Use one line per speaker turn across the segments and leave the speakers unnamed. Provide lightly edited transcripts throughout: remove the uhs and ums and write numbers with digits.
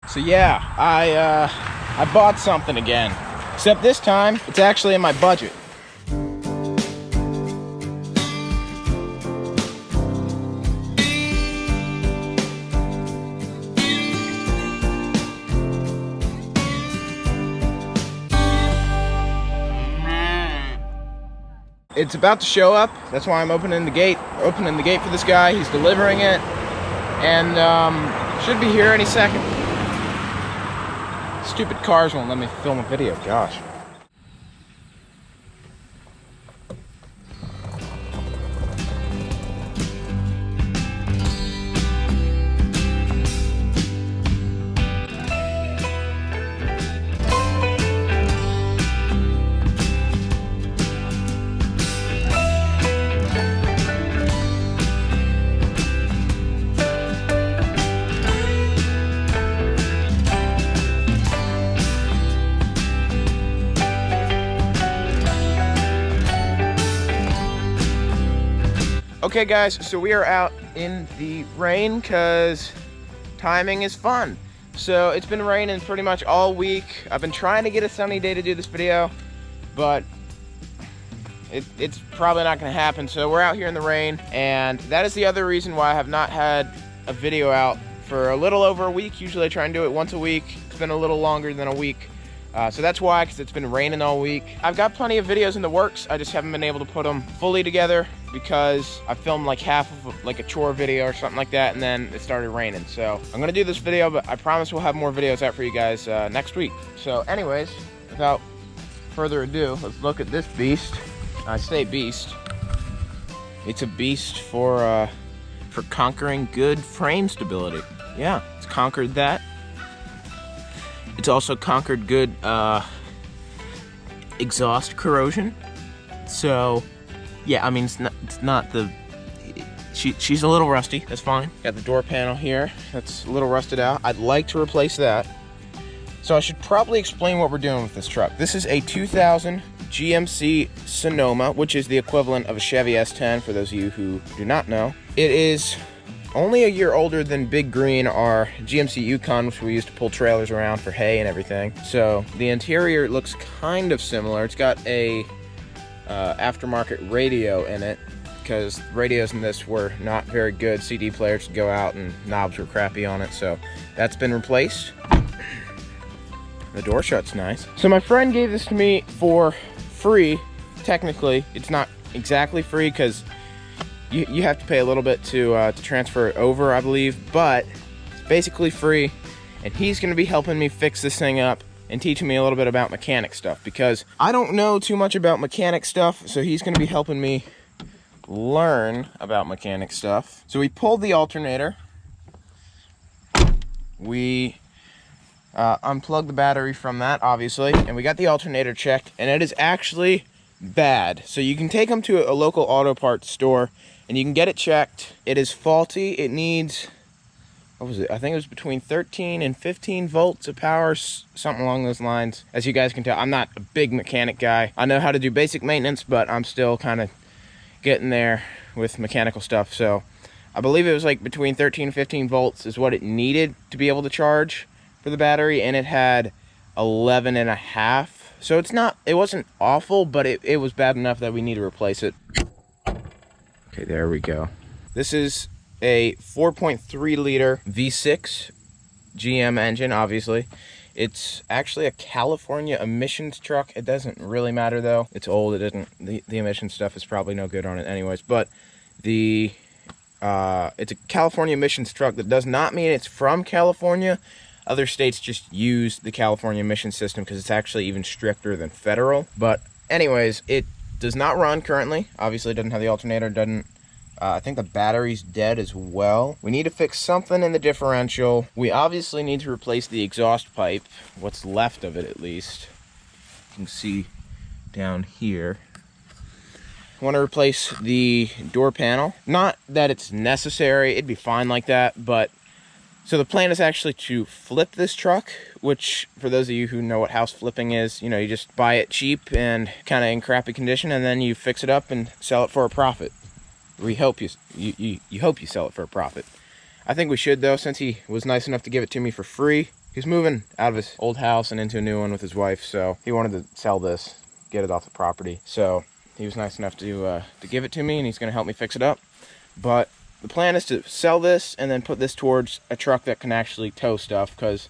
So yeah, I bought something again. Except this time, it's actually in my budget. It's about to show up. That's why I'm opening the gate for this guy. He's delivering it, and should be here any second. Stupid cars won't let me film a video, gosh. Okay guys, so we are out in the rain because timing is fun. So it's been raining pretty much all week. I've been trying to get a sunny day to do this video, but it's probably not gonna happen. So we're out here in the rain, and that is the other reason why I have not had a video out for a little over a week. Usually I try and do it once a week. It's been a little longer than a week. So that's why, because it's been raining all week. I've got plenty of videos in the works. I just haven't been able to put them fully together because I filmed like half of like a chore video or something like that, and then it started raining. So I'm gonna do this video, but I promise we'll have more videos out for you guys next week. So anyways, without further ado, let's look at this beast. I say beast. It's a beast for conquering good frame stability. Yeah, it's conquered that. It's also conquered good exhaust corrosion. So, yeah, I mean, it's not the... She's a little rusty, that's fine. Got the door panel here, that's a little rusted out. I'd like to replace that. So I should probably explain what we're doing with this truck. This is a 2000 GMC Sonoma, which is the equivalent of a Chevy S10 for those of you who do not know. It is only a year older than Big Green, our GMC Yukon, which we used to pull trailers around for hay and everything. So the interior looks kind of similar. It's got a aftermarket radio in it, because radios in this were not very good. CD players would go out and knobs were crappy on it, so that's been replaced. The door shut's nice. So my friend gave this to me for free. Technically, it's not exactly free because you have to pay a little bit to transfer it over, I believe, but it's basically free, and he's going to be helping me fix this thing up and teaching me a little bit about mechanic stuff, because I don't know too much about mechanic stuff, so he's going to be helping me learn about mechanic stuff. So we pulled the alternator, we unplugged the battery from that, obviously, and we got the alternator checked, and it is actually bad. So you can take them to a local auto parts store and you can get it checked. It is faulty. It needs, what was it? I think it was between 13 and 15 volts of power, something along those lines. As you guys can tell, I'm not a big mechanic guy. I know how to do basic maintenance, but I'm still kind of getting there with mechanical stuff. So I believe it was like between 13 and 15 volts is what it needed to be able to charge for the battery, and it had 11 and a half. So it wasn't awful, but it was bad enough that we need to replace it. Okay, there we go. This is a 4.3 liter V6 GM engine, obviously. It's actually a California emissions truck. It doesn't really matter though. It's old. It doesn't. The emission stuff is probably no good on it anyways. But it's a California emissions truck. That does not mean it's from California. Other states just use the California emission system because it's actually even stricter than federal. But anyways, it does not run currently. Obviously, it doesn't have the alternator. Doesn't. I think the battery's dead as well. We need to fix something in the differential. We obviously need to replace the exhaust pipe. What's left of it, at least. You can see down here. I want to replace the door panel. Not that it's necessary. It'd be fine like that, but so the plan is actually to flip this truck, which for those of you who know what house flipping is, you know, you just buy it cheap and kind of in crappy condition, and then you fix it up and sell it for a profit. We hope you hope you sell it for a profit. I think we should though, since he was nice enough to give it to me for free. he's moving out of his old house and into a new one with his wife, so he wanted to sell this, get it off the property. So he was nice enough to give it to me, and he's going to help me fix it up. But the plan is to sell this and then put this towards a truck that can actually tow stuff, because,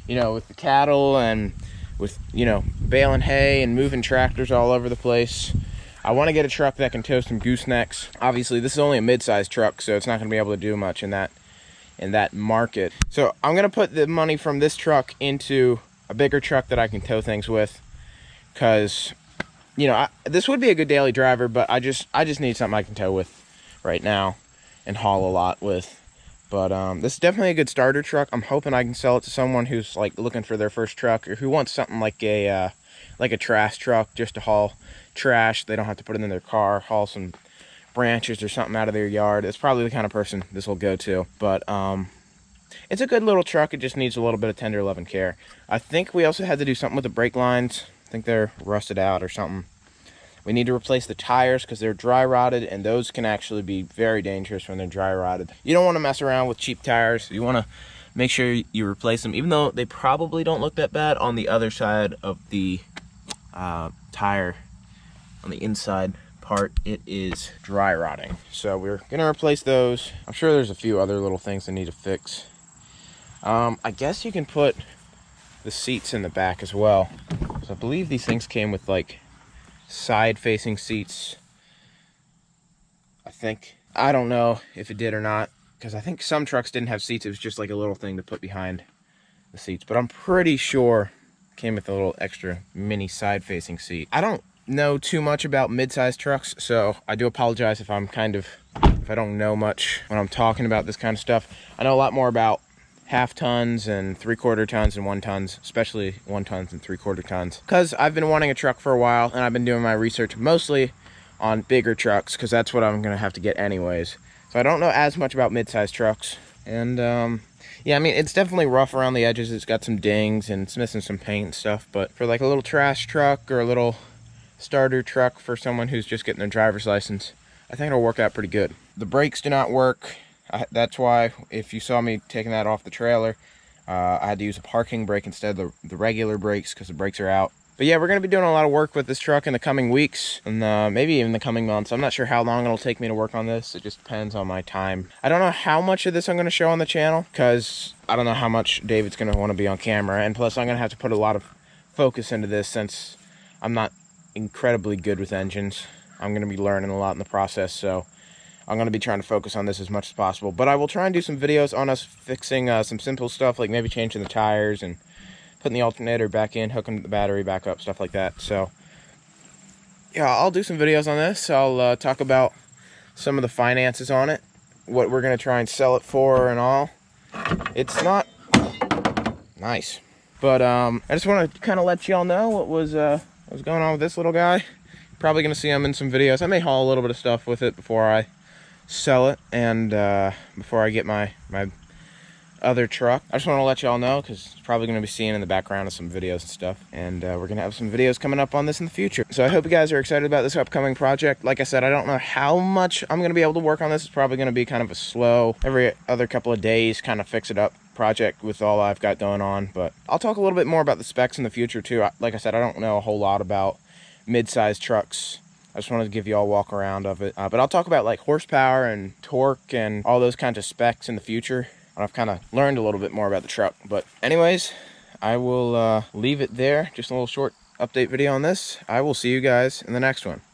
you know, with the cattle and with, you know, baling hay and moving tractors all over the place, I want to get a truck that can tow some goosenecks. Obviously, this is only a mid-sized truck, so it's not going to be able to do much in that market. So I'm going to put the money from this truck into a bigger truck that I can tow things with, because, you know, this would be a good daily driver, but I just need something I can tow with right now and haul a lot with. But this is definitely a good starter truck. I'm hoping I can sell it to someone who's like looking for their first truck, or who wants something like a trash truck, just to haul trash. They don't have to put it in their car, haul some branches or something out of their yard. It's probably the kind of person this will go to. But it's a good little truck. It just needs a little bit of tender love and care. I think we also had to do something with the brake lines. I think they're rusted out or something. We need to replace the tires because they're dry rotted, and those can actually be very dangerous when they're dry rotted. You don't want to mess around with cheap tires. You want to make sure you replace them, even though they probably don't look that bad. On the other side of the tire, on the inside part, it is dry rotting. So we're gonna replace those. I'm sure there's a few other little things that need to fix. I guess you can put the seats in the back as well. So I believe these things came with like side facing seats, I think. I don't know if it did or not, because I think some trucks didn't have seats. It was just like a little thing to put behind the seats, but I'm pretty sure it came with a little extra mini side facing seat. I don't know too much about mid-sized trucks, so I do apologize if I don't know much when I'm talking about this kind of stuff. I know a lot more about half tons and 3/4 tons and 1 tons, especially 1 tons and 3/4 tons, because I've been wanting a truck for a while, and I've been doing my research mostly on bigger trucks, because that's what I'm gonna have to get anyways. So I don't know as much about mid-sized trucks. And yeah, I mean, it's definitely rough around the edges. It's got some dings and it's missing some paint and stuff, but for like a little trash truck or a little starter truck for someone who's just getting their driver's license, I think it'll work out pretty good. The brakes do not work. That's why, if you saw me taking that off the trailer, I had to use a parking brake instead of the regular brakes, because the brakes are out. But yeah, we're going to be doing a lot of work with this truck in the coming weeks, and maybe even the coming months. I'm not sure how long it'll take me to work on this. It just depends on my time. I don't know how much of this I'm going to show on the channel, because I don't know how much David's going to want to be on camera. And plus, I'm going to have to put a lot of focus into this, since I'm not incredibly good with engines. I'm going to be learning a lot in the process, so I'm going to be trying to focus on this as much as possible. But I will try and do some videos on us fixing some simple stuff, like maybe changing the tires and putting the alternator back in, hooking the battery back up, stuff like that. So yeah, I'll do some videos on this. I'll talk about some of the finances on it, what we're going to try and sell it for and all. It's not nice, but I just want to kind of let y'all know what was going on with this little guy. Probably going to see him in some videos. I may haul a little bit of stuff with it before I sell it, and before I get my other truck. I just want to let y'all know, because it's probably going to be seen in the background of some videos and stuff, and we're going to have some videos coming up on this in the future. So I hope you guys are excited about this upcoming project. Like I said, I don't know how much I'm going to be able to work on this. It's probably going to be kind of a slow, every other couple of days kind of fix it up project with all I've got going on. But I'll talk a little bit more about the specs in the future too. Like I said, I don't know a whole lot about mid-sized trucks. I just wanted to give you all a walk around of it. But I'll talk about like horsepower and torque and all those kinds of specs in the future. And I've kind of learned a little bit more about the truck. But anyways, I will leave it there. Just a little short update video on this. I will see you guys in the next one.